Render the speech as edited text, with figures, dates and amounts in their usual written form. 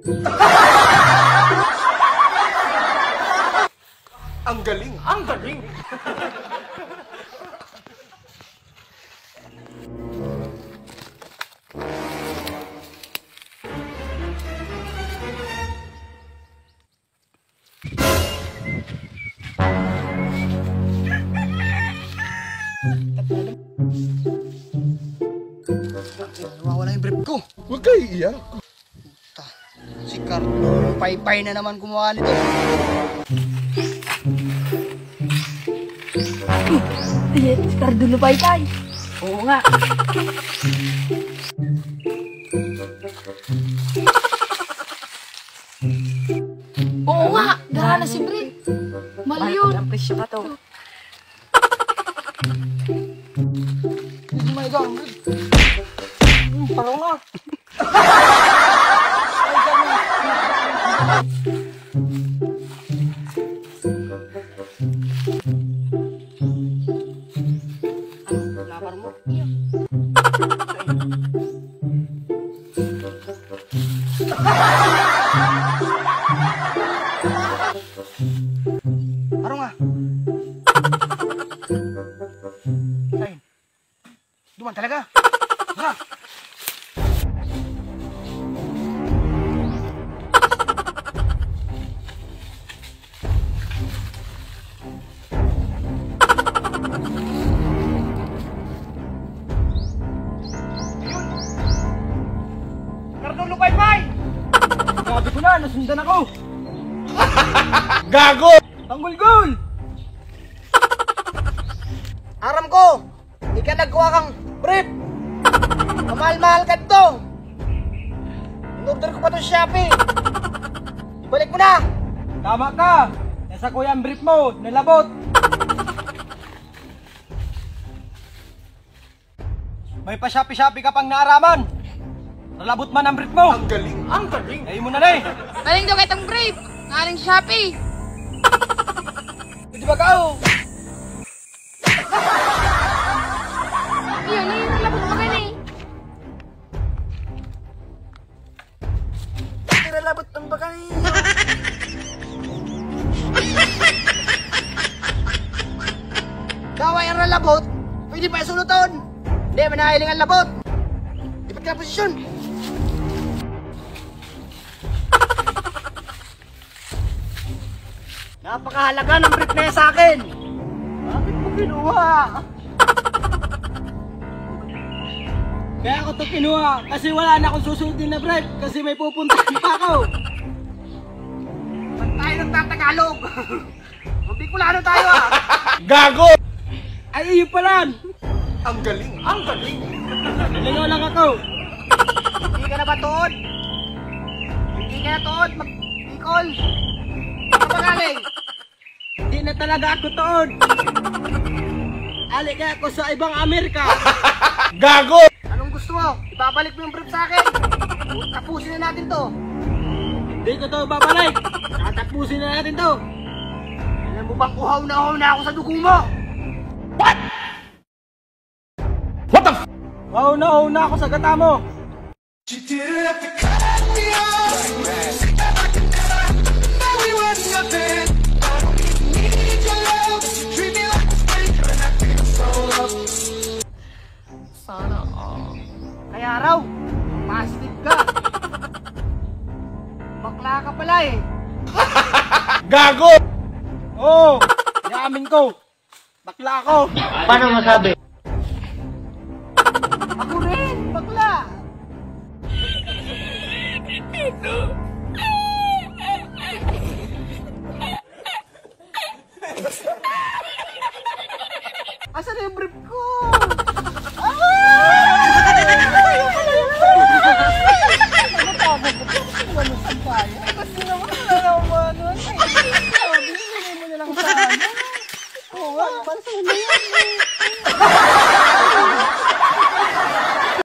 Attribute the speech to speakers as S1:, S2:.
S1: Ang galing! Ang galing!
S2: Nawawala yung brief ko.
S1: Huwag kayo iiyak.
S2: Si Carlo Paypay na naman gumawa nito.
S3: Si Carlo Paypay. Oo nga. Oo nga, dara na si Brit. Mali yun. Ang presyo ka to.
S2: Oh my God. Parang nga. Lapar mo? Iya. Parang nga. Kain. Duman talaga. Ha? Carlo Paypay! Sabi ko na, nasundan ako!
S1: Gago!
S2: Tanggol-gol! Aram ko! Ika nagkuha kang brief! Kamahal-mahal ka ito! In-order ko pa ito sa Shopee! Ibalik mo na!
S4: Tama ka! Nasa kuya ang brief mo, nalabot! May pa-Shopee ka pang naaraman! Nalabot man ang brief mo!
S1: Ang galing! Ang galing!
S4: Ay mo na na eh!
S3: Galing daw kitang brave. Galing Shopee.
S4: Hindi ba kao?
S3: Yun, ayun, labot mo gani.
S2: Nalabot ang baka niyo! Daway ang nalabot! Pwede pa isuluton! Hindi, manahiling ang labot! Ipat ka na posisyon! Napakahalaga ng brief na yan sa akin! Bakit mo kinuha?
S4: Kaya ako to kinuha kasi wala na akong susundin na brief kasi may pupuntahan pa ako!
S2: Ba't tayo nagtatagalog? Mabikulano tayo ah!
S1: Gago!
S4: Ay iyo pala!
S1: Ang galing! Ang galing!
S4: Nalino lang ako!
S2: Hindi ka na ba tuod? Hindi ka na tuod? Mag-ikol! Saan ka galing?
S4: Hindi na talaga ako toon! Alik ako sa ibang Amerika!
S1: Gago!
S2: Anong gusto mo? Ibabalik mo yung brief sa akin? Tapusin na natin to!
S4: Hindi ko to babalik! Tatapusin na natin to!
S2: Alam mo bang uhaw na ako sa dugo mo?
S1: What? What the f***?
S4: Wow na ako sa gata mo!
S1: You didn't have to cut me off. Now we were nothing. I don't even need your love. You treat me like a stranger and I feel so lost.
S3: Sana all.
S2: Kaya raw, positive ka. Bakla ka pala eh.
S1: Gago!
S4: Oo! Yamin ko! Bakla ako!
S2: Paano masabi? Ako rin, bakla. Asan na yung brief ko? Kasi naman wala naman nun. Sabi, hindi mo na lang sana. Oo nga, para sa yan.